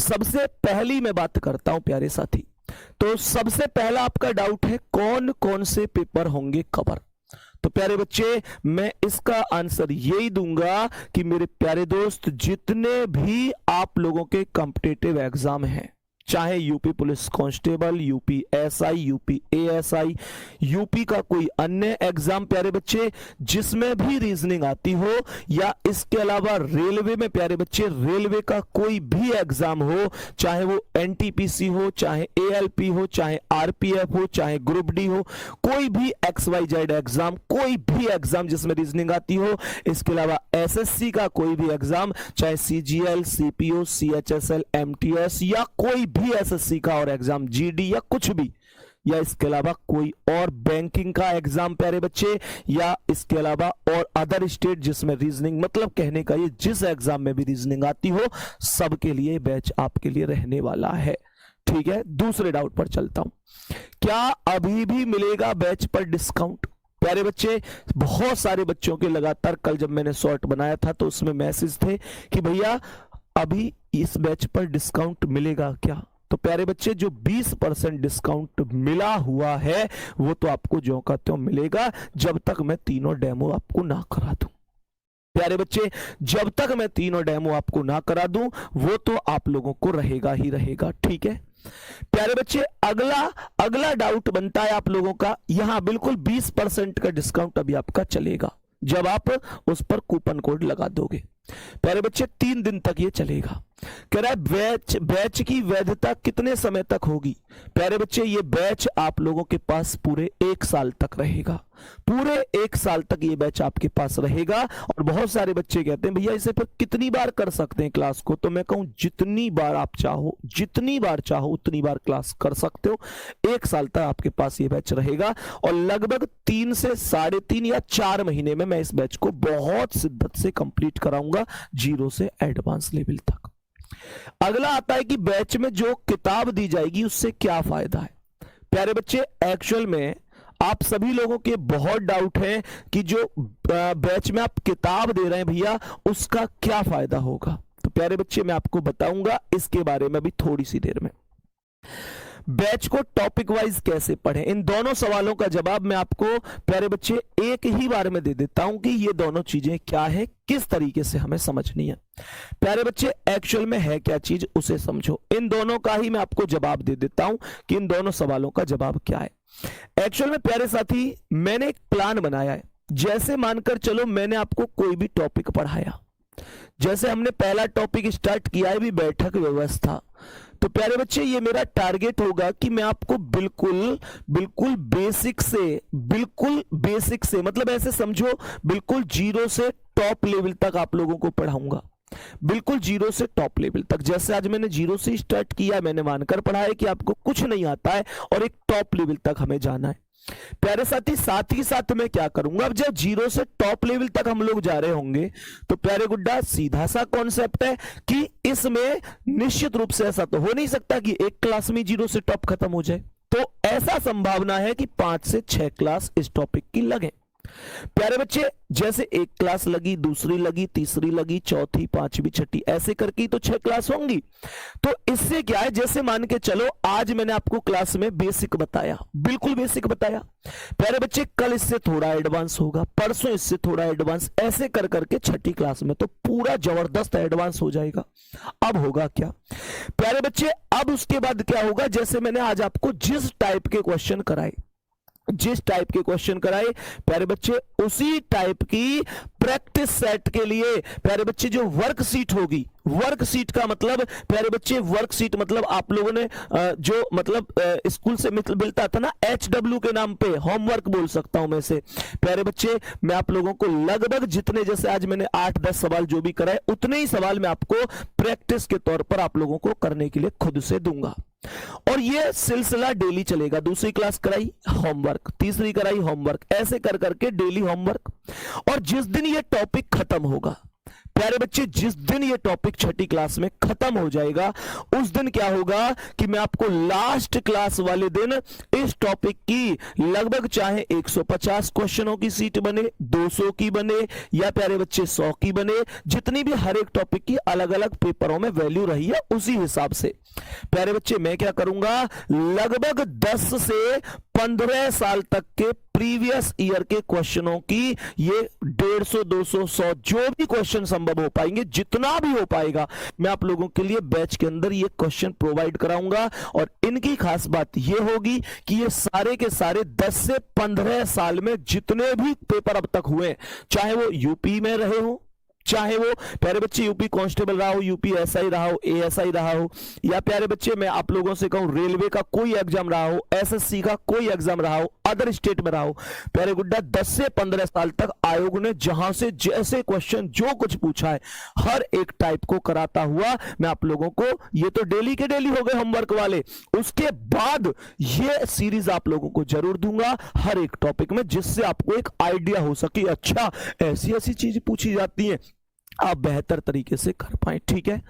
सबसे पहली मैं बात करता हूं प्यारे साथी। तो सबसे पहला आपका डाउट है कौन कौन से पेपर होंगे कवर। तो प्यारे बच्चे मैं इसका आंसर यही दूंगा कि मेरे प्यारे दोस्त जितने भी आप लोगों के कॉम्पिटिटिव एग्जाम हैं, चाहे UP police constable, UP SI, UP ASI, UP का कोई अन्य एग्जाम प्यारे बच्चे जिसमें भी रीजनिंग आती हो, या इसके अलावा रेलवे में प्यारे बच्चे रेलवे का कोई भी एग्जाम हो, चाहे वो एनटीपीसी हो, चाहे एएलपी हो, चाहे आरपीएफ हो, चाहे ग्रुप डी हो, कोई भी XYZ एग्जाम, कोई भी एग्जाम जिसमें रीजनिंग आती हो, इसके अलावा एसएससी का कोई भी एग्जाम, चाहे सीजीएल, सीपीओ, सीएचएसएल, एमटीएस, या कोई भी एसएससी का और एग्जाम, जीडी या कुछ भी, या इसके अलावा कोई और बैंकिंग का एग्जाम प्यारे बच्चे, या इसके अलावा और अदर स्टेट जिसमें रीजनिंग, मतलब कहने का ये जिस एग्जाम में भी रीजनिंग आती हो सबके लिए बैच आपके लिए रहने वाला है। ठीक है, दूसरे डाउट पर चलता हूं। क्या अभी भी मिलेगा बैच पर डिस्काउंट? प्यारे बच्चे बहुत सारे बच्चों के लगातार कल जब मैंने शॉर्ट बनाया था तो उसमें मैसेज थे कि भैया अभी इस बैच पर डिस्काउंट मिलेगा क्या? तो प्यारे बच्चे जो 20% डिस्काउंट मिला हुआ है वो तो आपको ज्यों का त्यों मिलेगा जब तक मैं तीनों डेमो आपको ना करा दूं। प्यारे बच्चे जब तक मैं तीनों डेमो आपको ना करा दूं वो तो आप लोगों को रहेगा ही रहेगा। ठीक है प्यारे बच्चे, अगला डाउट बनता है आप लोगों का, यहां बिल्कुल 20% का डिस्काउंट अभी आपका चलेगा जब आप उस पर कूपन कोड लगा दोगे। प्यारे बच्चे 3 दिन तक ये चलेगा। कह रहा है बैच की वैधता कितने समय तक होगी? प्यारे बच्चे ये बैच आप लोगों के पास पूरे 1 साल तक रहेगा। पूरे 1 साल तक ये बैच आपके पास रहेगा। और बहुत सारे बच्चे कहते हैं भैया इसे पर कितनी बार कर सकते हैं क्लास को? तो मैं कहूं जितनी बार आप चाहो, जितनी बार चाहो उतनी बार क्लास कर सकते हो। 1 साल तक आपके पास ये बैच रहेगा और लगभग 3 से 3.5 या 4 महीने में मैं इस बैच को बहुत शिद्दत से कंप्लीट कराऊंगा, 0 से एडवांस लेवल तक। अगला आता है कि बैच में जो किताब दी जाएगी उससे क्या फायदा है? प्यारे बच्चे एक्चुअल में आप सभी लोगों के बहुत डाउट है कि जो बैच में आप किताब दे रहे हैं भैया उसका क्या फायदा होगा। तो प्यारे बच्चे मैं आपको बताऊंगा इसके बारे में भी थोड़ी सी देर में। बैच को टॉपिक वाइज कैसे पढ़ें, इन दोनों सवालों का जवाब मैं आपको प्यारे बच्चे एक ही बार में दे देता हूं कि ये दोनों चीजें क्या है, किस तरीके से हमें समझनी है। प्यारे बच्चे एक्चुअल में है क्या चीज उसे समझो। इन दोनों का ही मैं आपको जवाब दे देता हूं कि इन दोनों सवालों का जवाब क्या है। एक्चुअल में प्यारे साथी मैंने एक प्लान बनाया है। जैसे मानकर चलो मैंने आपको कोई भी टॉपिक पढ़ाया, जैसे हमने पहला टॉपिक स्टार्ट किया है भी बैठक व्यवस्था, तो प्यारे बच्चे ये मेरा टारगेट होगा कि मैं आपको बिल्कुल बेसिक से मतलब ऐसे समझो बिल्कुल 0 से टॉप लेवल तक आप लोगों को पढ़ाऊंगा। बिल्कुल 0 से टॉप लेवल तक। जैसे आज मैंने 0 से स्टार्ट किया, मैंने मानकर पढ़ा है कि आपको कुछ नहीं आता है और एक टॉप लेवल तक हमें जाना है। प्यारे साथी साथ ही साथ मैं क्या करूंगा, अब जब 0 से टॉप लेवल तक हम लोग जा रहे होंगे तो प्यारे गुड्डा सीधा सा कॉन्सेप्ट है कि इसमें निश्चित रूप से ऐसा तो हो नहीं सकता कि एक क्लास में 0 से टॉप खत्म हो जाए, तो ऐसा संभावना है कि 5 से 6 क्लास इस टॉपिक की लगे। प्यारे बच्चे जैसे एक क्लास लगी, दूसरी लगी, तीसरी लगी, चौथी, पांचवी, छठी, ऐसे करके तो 6 क्लास होंगी। तो इससे क्या है, जैसे मान के चलो आज मैंने आपको क्लास में बेसिक बताया, बिल्कुल बेसिक बताया। प्यारे बच्चे कल इससे थोड़ा एडवांस होगा, परसों इससे थोड़ा एडवांस, ऐसे कर करके छठी क्लास में तो पूरा जबरदस्त एडवांस हो जाएगा। अब होगा क्या प्यारे बच्चे, अब उसके बाद क्या होगा, जैसे मैंने आज आपको जिस टाइप के क्वेश्चन कराए प्यारे बच्चे उसी टाइप की प्रैक्टिस सेट के लिए प्यारे बच्चे जो वर्कशीट होगी, वर्कशीट का मतलब प्यारे बच्चे वर्कशीट मतलब आप लोगों ने जो मतलब स्कूल से मिलता था ना HW के नाम पे, होमवर्क बोल सकता हूं मैं से। प्यारे बच्चे मैं आप लोगों को लगभग जितने, जैसे आज मैंने 8-10 सवाल जो भी कराए उतने ही सवाल मैं आपको प्रैक्टिस के तौर पर आप लोगों को करने के लिए खुद से दूंगा और ये सिलसिला डेली चलेगा। दूसरी क्लास कराई होमवर्क, तीसरी कराई होमवर्क, ऐसे कर करके डेली होमवर्क। और जिस दिन ये टॉपिक खत्म होगा प्यारे बच्चे जिस दिन ये टॉपिक छठी क्लास में खत्म हो जाएगा उस दिन क्या होगा कि मैं आपको लास्ट क्लास वाले दिन इस टॉपिक की लगभग चाहे 150 क्वेश्चनों की सीट बने, 200 की बने या प्यारे बच्चे 100 की बने, जितनी भी हर एक टॉपिक की अलग अलग पेपरों में वैल्यू रही है उसी हिसाब से प्यारे बच्चे मैं क्या करूंगा, लगभग 10 से 15 साल तक के प्रीवियस ईयर के क्वेश्चनों की ये 150, 200, 100 जो भी क्वेश्चन संभव हो पाएंगे, जितना भी हो पाएगा मैं आप लोगों के लिए बैच के अंदर ये क्वेश्चन प्रोवाइड कराऊंगा। और इनकी खास बात ये होगी कि ये सारे के सारे 10 से 15 साल में जितने भी पेपर अब तक हुए, चाहे वो यूपी में रहे हो, चाहे वो प्यारे बच्चे यूपी कांस्टेबल रहा हो, यूपी एसआई रहा हो, एएसआई रहा हो, या प्यारे बच्चे मैं आप लोगों से कहूं रेलवे का कोई एग्जाम रहा हो, एसएससी का कोई एग्जाम रहा हो, अदर स्टेट में रहा हो, प्यारे गुड्डा 10 से 15 साल तक आयोग ने जहां से जैसे क्वेश्चन जो कुछ पूछा है हर एक टाइप को कराता हुआ मैं आप लोगों को, ये तो डेली के डेली हो गए होमवर्क वाले, उसके बाद ये सीरीज आप लोगों को जरूर दूंगा हर एक टॉपिक में, जिससे आपको एक आइडिया हो सके अच्छा ऐसी ऐसी चीज पूछी जाती है, आप बेहतर तरीके से कर पाए। ठीक है।